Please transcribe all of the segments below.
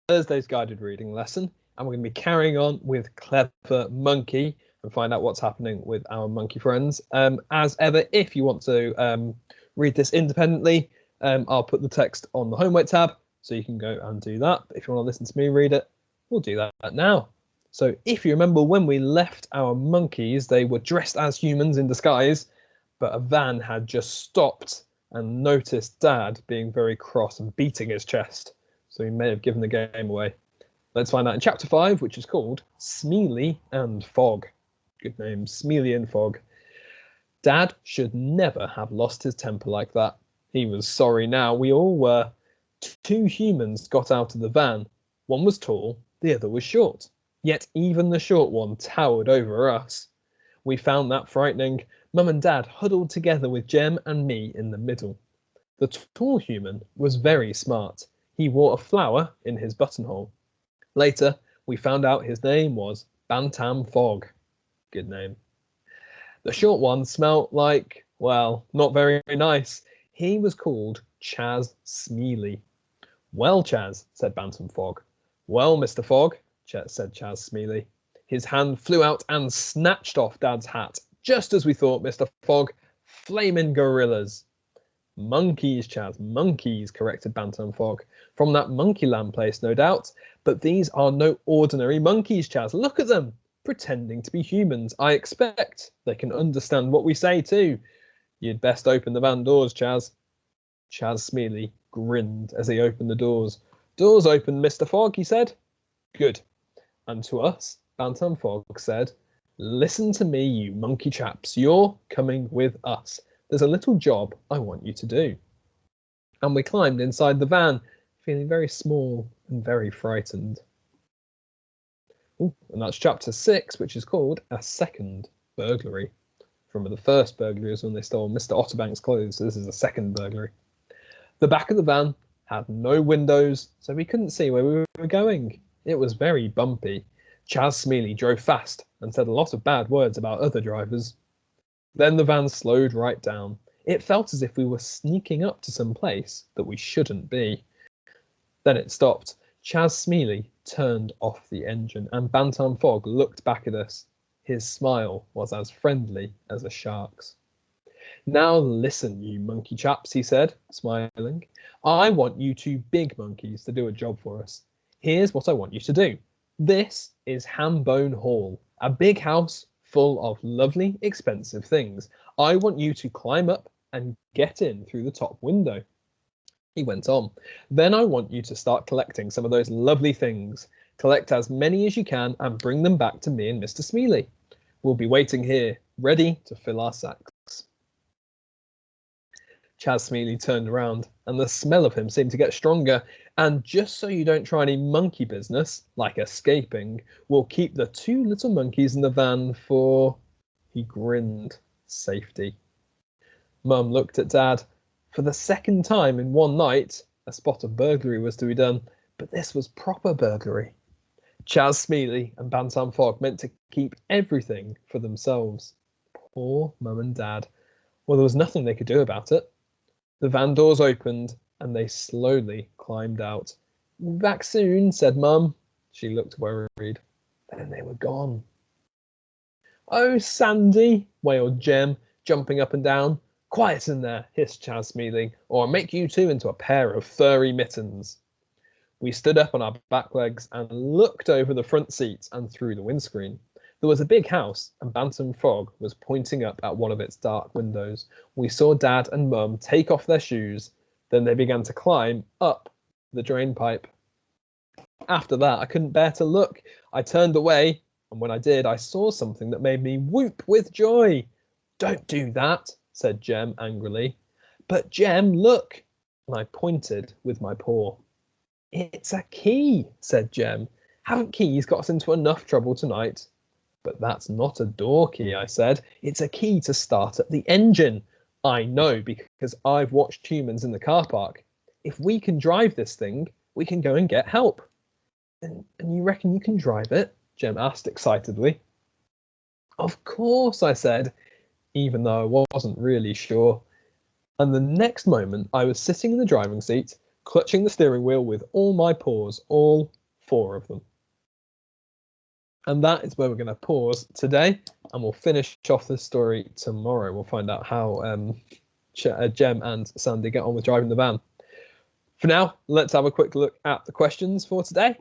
Thursday's guided reading lesson, and we're going to be carrying on with Clever Monkey and find out what's happening with our monkey friends. As ever, if you want to read this independently, I'll put the text on the homework tab, so you can go and do that. But if you want to listen to me read it, we'll do that now. So if you remember when we left our monkeys, they were dressed as humans in disguise, but a van had just stopped and noticed Dad being very cross and beating his chest. So he may have given the game away. Let's find out in chapter 5, which is called Smeely and Fog. Good name, Smeely and Fog. Dad should never have lost his temper like that. He was sorry now. We all were. 2 humans got out of the van. One was tall, the other was short. Yet even the short one towered over us. We found that frightening. Mum and Dad huddled together with Jem and me in the middle. The tall human was very smart. He wore a flower in his buttonhole. Later, we found out his name was Bantam Fog. Good name. The short one smelt like, well, not very nice. He was called Chas Smeely. Well, Chas, said Bantam Fog. Well, Mr. Fog, said Chas Smeely. His hand flew out and snatched off Dad's hat, just as we thought, Mr. Fog. Flaming gorillas. Monkeys, Chas, monkeys, corrected Bantam Fog. From that Monkeyland place, no doubt. But these are no ordinary monkeys, Chas. Look at them, pretending to be humans. I expect they can understand what we say too. You'd best open the van doors, Chas. Chas Smeely grinned as he opened the doors. Doors open, Mr. Fog, he said. Good. And to us, Bantam Fog said, listen to me, you monkey chaps. You're coming with us. There's a little job I want you to do. And we climbed inside the van, feeling very small and very frightened. Ooh, and that's chapter 6, which is called A Second Burglary. Remember, the first burglary was when they stole Mr. Otterbank's clothes, so this is the second burglary. The back of the van had no windows, so we couldn't see where we were going. It was very bumpy. Chas Smeely drove fast and said a lot of bad words about other drivers. Then the van slowed right down. It felt as if we were sneaking up to some place that we shouldn't be. Then it stopped. Chas Smeely turned off the engine, and Bantam Fog looked back at us. His smile was as friendly as a shark's. Now listen, you monkey chaps, he said, smiling. I want you 2 big monkeys to do a job for us. Here's what I want you to do. This is Hambone Hall, a big house full of lovely, expensive things. I want you to climb up and get in through the top window. He went on. Then I want you to start collecting some of those lovely things. Collect as many as you can and bring them back to me and Mr. Smeely. We'll be waiting here, ready to fill our sacks. Chas Smeely turned around, and the smell of him seemed to get stronger. And just so you don't try any monkey business, like escaping, we'll keep the 2 little monkeys in the van for, he grinned, safety. Mum looked at Dad. For the second time in one night, a spot of burglary was to be done, but this was proper burglary. Chas Smeely and Bantam Fog meant to keep everything for themselves. Poor Mum and Dad. Well, there was nothing they could do about it. The van doors opened, and they slowly climbed out. Back soon, said Mum. She looked worried. Then they were gone. Oh, Sandy, wailed Jem, jumping up and down. Quiet in there, hissed Chas Smeely, or I'll make you 2 into a pair of furry mittens. We stood up on our back legs and looked over the front seats and through the windscreen. There was a big house, and Bantam Fog was pointing up at one of its dark windows. We saw Dad and Mum take off their shoes. Then they began to climb up the drain pipe. After that, I couldn't bear to look. I turned away, and when I did, I saw something that made me whoop with joy. Don't do that, said Jem angrily. But Jem, look, and I pointed with my paw. It's a key, said Jem. Haven't keys got us into enough trouble tonight? But that's not a door key, I said. It's a key to start up the engine. I know, because I've watched humans in the car park. If we can drive this thing, we can go and get help. And you reckon you can drive it? Jem asked excitedly. Of course, I said, even though I wasn't really sure. And the next moment, I was sitting in the driving seat, clutching the steering wheel with all my paws, all 4 of them. And that is where we're going to pause today, and we'll finish off the story tomorrow. We'll find out how Jem and Sandy get on with driving the van. For now, let's have a quick look at the questions for today.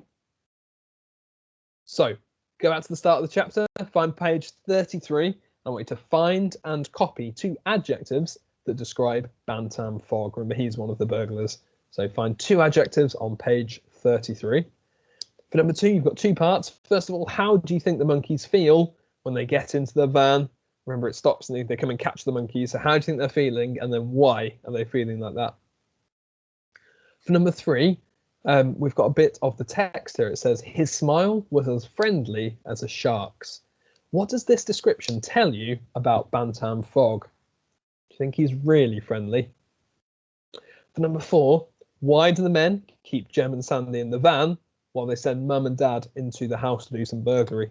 So, go back to the start of the chapter, find page 33. I want you to find and copy 2 adjectives that describe Bantam Fogg. Remember, he's one of the burglars. So find 2 adjectives on page 33. For number 2, you've got 2 parts. First of all, how do you think the monkeys feel when they get into the van? Remember, it stops and they come and catch the monkeys. So how do you think they're feeling? And then why are they feeling like that? For number 3, we've got a bit of the text here. It says, his smile was as friendly as a shark's. What does this description tell you about Bantam Fogg? Do you think he's really friendly? For number 4, why do the men keep Jem and Sandy in the van while they send Mum and Dad into the house to do some burglary?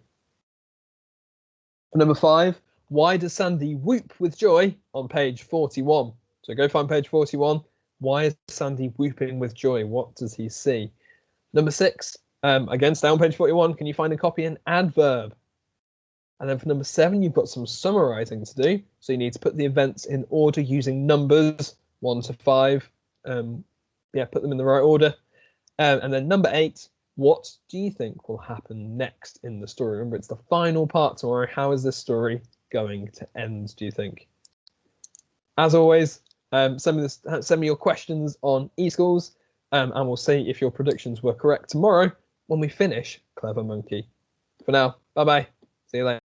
For number 5, why does Sandy whoop with joy on page 41? So go find page 41. Why is Sandy whooping with joy? What does he see? Number 6, again, stay on page 41. Can you find and copy an adverb? And then for number 7, you've got some summarising to do. So you need to put the events in order using numbers 1 to 5. Put them in the right order. And then number 8, what do you think will happen next in the story? Remember, it's the final part tomorrow. How is this story going to end, do you think? As always, send me your questions on eSchools, and we'll see if your predictions were correct tomorrow when we finish Clever Monkey. For now, bye-bye. See you later.